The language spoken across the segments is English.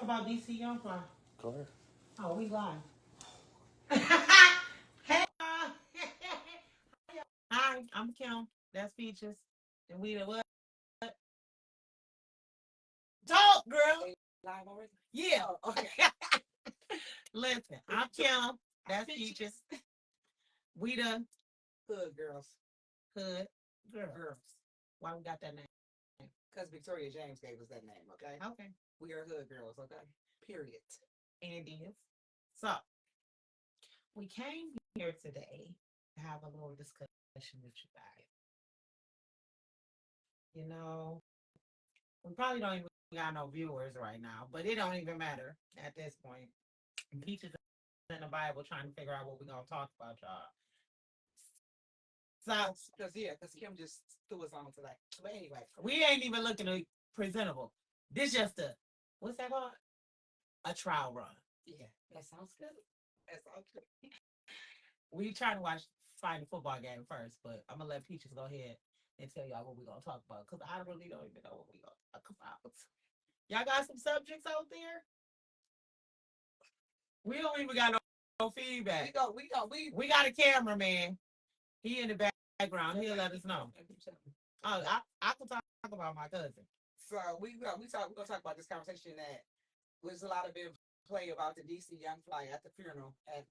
about DC Youngfly. Go ahead. Oh, we live. Hey, hi, I'm Kim. That's Peaches. And we the what? Talk, girl. Live already? Yeah. Oh, okay. Listen, I'm Kim. That's Peaches. We the Hood girls. hood girl. Girls. Why we got that name? Because Victoria James gave us that name, okay? Okay. We are hood girls, okay? Period. And it is. So, we came here today to have a little discussion with you guys. You know, we probably don't even got no viewers right now, but it don't even matter at this point. Peaches in the Bible trying to figure out what we're gonna talk about, y'all. So Because Kim just threw us on today. But anyway. we ain't even looking presentable. This just a what's that called? A trial run. Yeah, that sounds good. That sounds good. We trying to find a football game first, but I'm gonna let Peaches go ahead and tell y'all what we're gonna talk about because I really don't even know what we're gonna talk about. Y'all got some subjects out there? We don't even got no feedback. We got a cameraman. He in the background. He'll let us know. Oh, I can talk about my cousin. So we're gonna talk about this conversation that was a lot of been play about the DC Young Fly at the funeral at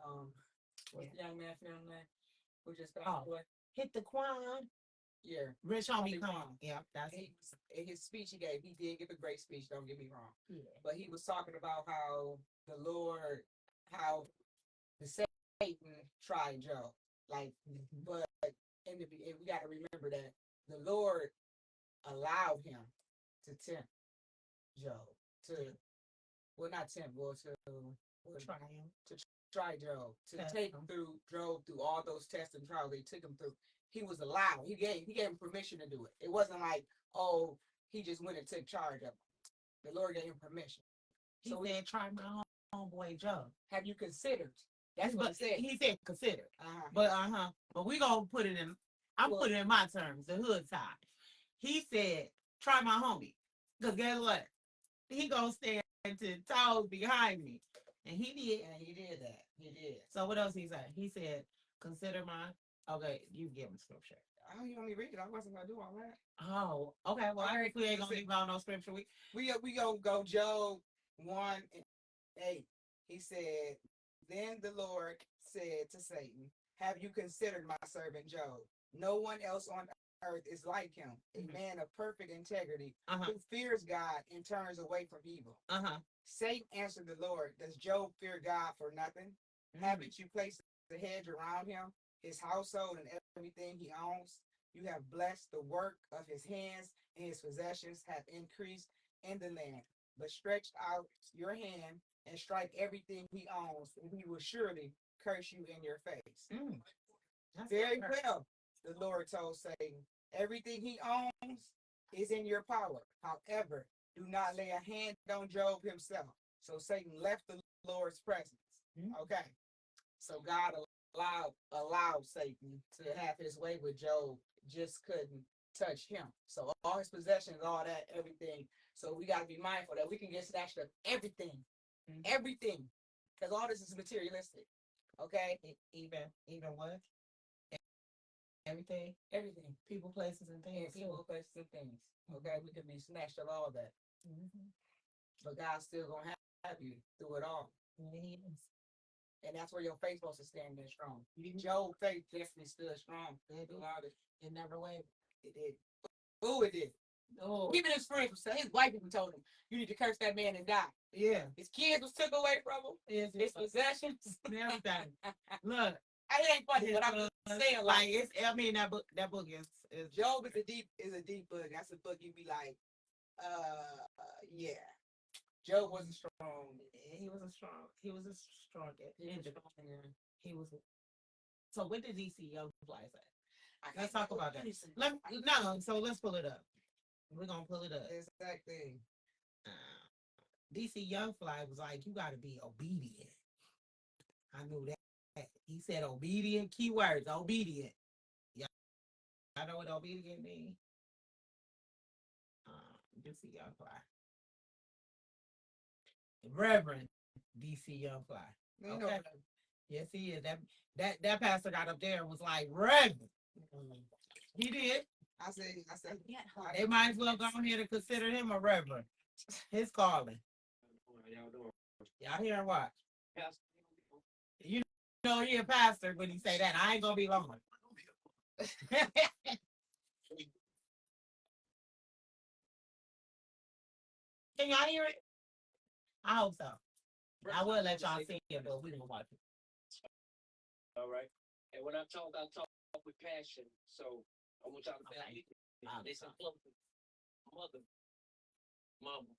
what's the young man funeral name? Who just passed away? Hit the Quan. Yeah. Rich homie Quan. Yeah, that's his speech he gave. He did give a great speech, don't get me wrong. Yeah. But he was talking about how the Lord, how the Satan tried Job. Like, but and we got to remember that the Lord allowed him to tempt Job not tempt, to try Job, to take him through all those tests and trials they took him through. He was allowed. He gave him permission to do it. It wasn't like, oh, he just went and took charge of it. The Lord gave him permission. He said, try my homeboy Job. Have you considered? That's what he said. He said consider. But we gonna put it in. I'm putting it in my terms, the hood side. He said, try my homie. Because guess what? He gonna stand to toes behind me. And he did. And he did that. He did. So what else he said? He said, consider my okay, you give him scripture. Oh, you want me to read it? I wasn't gonna do all that. Oh, okay. Well, I we ain't gonna leave out no scripture. We gonna go Job 1:8. He said, then the Lord said to Satan, have you considered my servant Job? No one else on earth is like him, a man of perfect integrity, who fears God and turns away from evil. Satan answered the Lord, does Job fear God for nothing? Haven't you placed a hedge around him, his household, and everything he owns? You have blessed the work of his hands, and his possessions have increased in the land. But stretch out your hand and strike everything he owns, and he will surely curse you in your face. Very well, the Lord told Satan. Everything he owns is in your power. However, do not lay a hand on Job himself. So Satan left the Lord's presence. Okay. So God allowed Satan to have his way with Job, just couldn't touch him. So all his possessions, all that, everything. So we got to be mindful that we can get snatched up everything. Everything. Because all this is materialistic. Okay? Even what? Everything. People, places, and things. Okay? We can be snatched of all that. But God's still going to have you through it all. He is. And that's where your faith supposed to stand there strong. Job's faith definitely stood strong. It never wavered. It did. Oh, it did. Oh. Even his friends, his wife even told him, you need to curse that man and die. Yeah. His kids was took away from him. Yes, his possessions. Everything. Look. It ain't funny, but I'm saying like it's. I mean that book is Job is a deep book. That's a book you be like, yeah. Job wasn't strong. He was a strong He was. So what did DC Young Fly say? Let's talk about that. So let's pull it up. We're gonna pull it up. Exactly. DC Young Fly was like, you gotta be obedient. I knew that. He said obedient, keywords, obedient. Yeah. I know what obedient means. DC Young Fly. Reverend DC Young Fly. You know, Okay. Yes, he is. That pastor got up there and was like, Reverend. He did. I said, They might as well go ahead and consider him a reverend. His calling. Y'all hear and watch. You know he a pastor when he say that. I ain't gonna be long. Can y'all hear it? I hope so. I will let y'all see it, but we don't watch it. All right. And when I talk with passion. So I want y'all to believe this is mother, mama.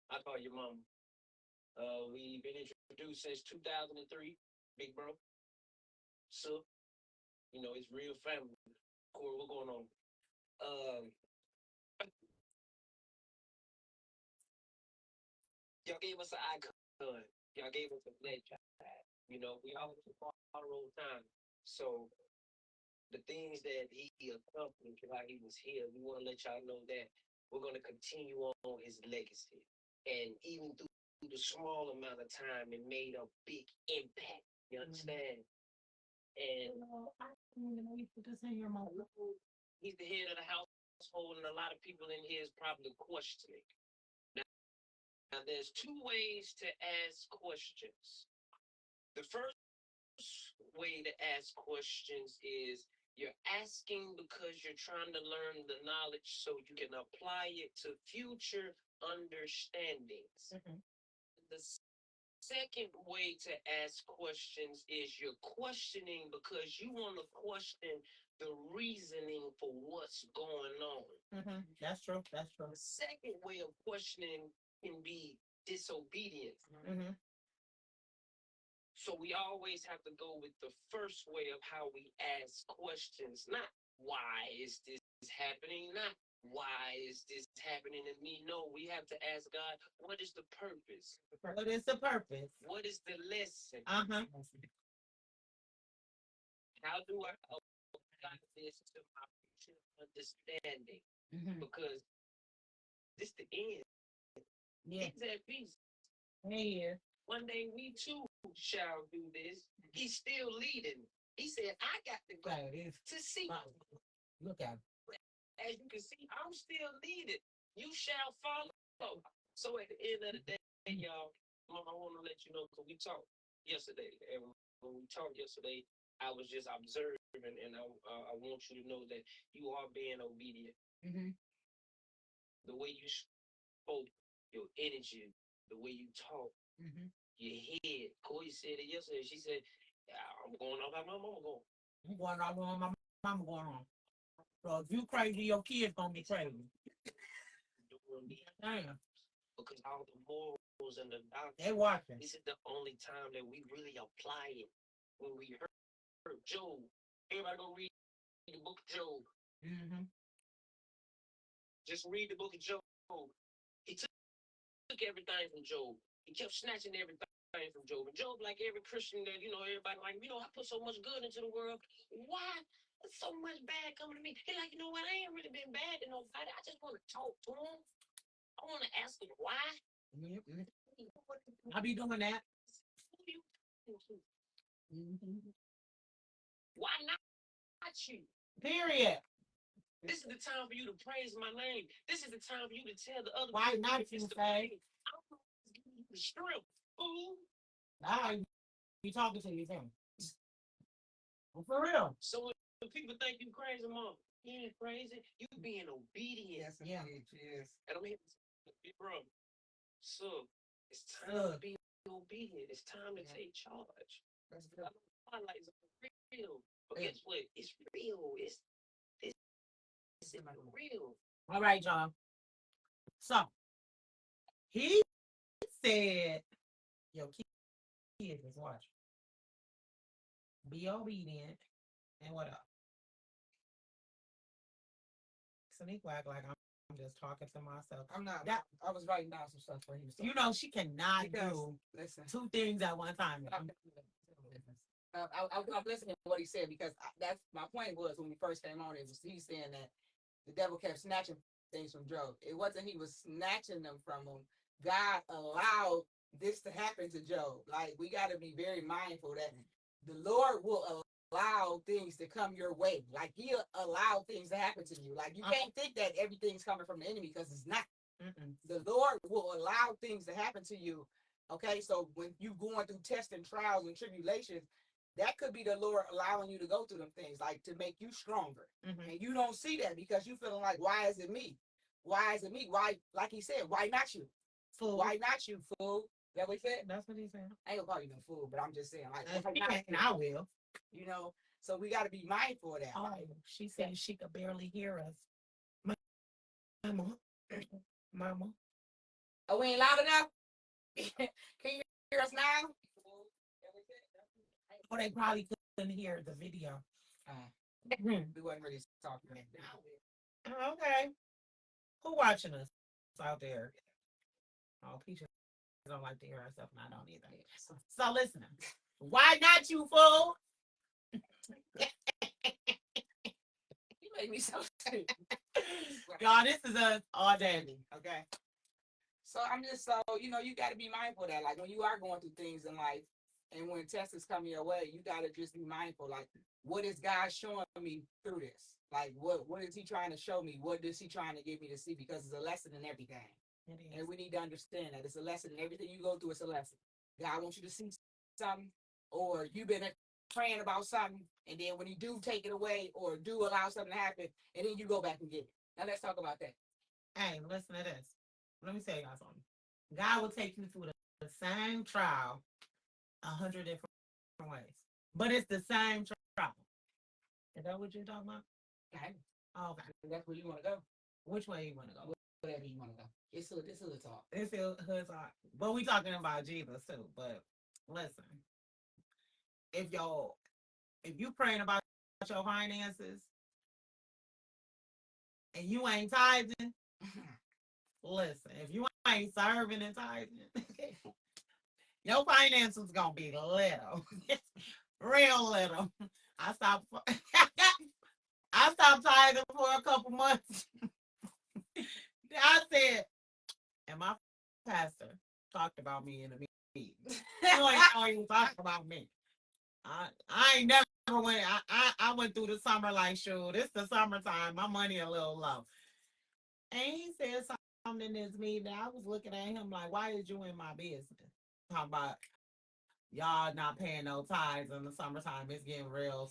I call you mama. We've been introduced since 2003, big bro. So, you know, it's real family. Corey, what's going on? Y'all gave us an icon. Y'all gave us a legend. You know, we always borrow time. So the things that he accomplished while he was here, we want to let y'all know that we're going to continue on his legacy. And even through the small amount of time, it made a big impact. You understand? And I don't even know you put this in your mouth. he's the head of the household, and a lot of people in here is probably questioning. Now, there's two ways to ask questions. The first way to ask questions is you're asking because you're trying to learn the knowledge so you can apply it to future understandings. The second way to ask questions is you're questioning because you want to question the reasoning for what's going on. That's true. That's true. The second way of questioning can be disobedience. So we always have to go with the first way of how we ask questions, not why is this happening, not why is this happening to me. No, we have to ask God, what is the purpose? What is the purpose? What is the lesson? Uh-huh. How do I apply this to my future understanding? Because this the end. Yeah. He's at peace. Yeah. One day we too shall do this. He's still leading. He said, I got to go to see. Look at him. As you can see, I'm still leading. You shall follow. So at the end of the day, y'all, Mom, I want to let you know because we talked yesterday. And when we talked yesterday, I was just observing, and I want you to know that you are being obedient. The way you spoke, your energy, the way you talk, your head. Corey said it yesterday. She said, I'm going off how my mama going. I'm going off on my mama going on. So if you crazy, your kids gonna be crazy. Damn. Because all the morals and the doctrine, they watching. This is the only time that we really apply it. When we heard Job, everybody go read the book of Job. Just read the book of Job. He took everything from Job. He kept snatching everything from Job. And Job, like every Christian that, everybody like, I put so much good into the world. Why is so much bad coming to me? He like, what? I ain't really been bad to nobody. I just want to talk to him. I want to ask him why. I be doing that. Why not you? Period. This is the time for you to praise my name. This is the time for you to tell the other why not you say? I'm giving you the strength, fool. Nah, you talking to yourself. Well, for real. So when people think you crazy, Mom, you ain't crazy. You being obedient. Yes. And I'm here to be bro. So it's time to be obedient. It's time to take charge. That's good. Like it's real. But guess what? It's real. It's real. All right, y'all. So he said, "Yo, kids is watching. Be obedient, and what up? Sneak act like I'm just talking to myself. I'm not. That, I was writing down some stuff for him. she cannot do two things at one time. I'm listening to what he said because that's my point was when we first came on. It was he saying that the devil kept snatching things from Job. It wasn't he was snatching them from him. God allowed this to happen to Job. Like, we got to be very mindful that the Lord will allow things to come your way. Like, he'll allow things to happen to you. Like, you can't think that everything's coming from the enemy, because it's not. The Lord will allow things to happen to you. Okay, so when you going through tests and trials and tribulations, that could be the Lord allowing you to go through them things, like to make you stronger. And you don't see that because you feeling like, why is it me? Why is it me? Why, like he said, why not you? Fool. Why not you, fool? That what he said? That's what he said. I ain't gonna call you no fool, but I'm just saying, like, why He not ain't, you? I will. You know, so we got to be mindful of that. Oh, she said she could barely hear us. Mama. Mama. Oh, we ain't loud enough? Can you hear us now? Oh, they probably couldn't hear the video. We wasn't really talking. Okay. Who watching us out there? Oh, Peaches don't like to hear herself, and I don't either. So listen, why not you, fool? You make me so stupid. Y'all, this is us all day. Okay. So I'm just you know, you got to be mindful of that. Like, when you are going through things in life, and when tests is coming your way, you got to just be mindful. Like, what is God showing me through this? Like, what is he trying to show me? What is he trying to get me to see? Because it's a lesson in everything. And we need to understand that it's a lesson in everything you go through. It's a lesson. God wants you to see something, or you've been praying about something, and then when he do take it away or do allow something to happen, and then you go back and get it. Now let's talk about that. Hey, listen to this. Let me tell y'all something. God will take you through the same trial 100 different ways, but it's the same trial. Is that what you're talking about? Okay. Oh, okay. That's where you want to go. Which way you want to go? Whatever you want to go. It's hood talk. It's hood talk. But we talking about Jesus too. But listen, if you praying about your finances and you ain't tithing, listen, if you ain't serving and tithing, your finances gonna be little, real little. I stopped tithing for a couple months. I said, and my pastor talked about me in a meeting. You ain't even talking about me. I ain't never went. I went through the summer like, sure, this the summertime. My money a little low. And he said something in this meeting. I was looking at him like, why is you in my business? Talking about y'all not paying no tithes in the summertime. It's getting real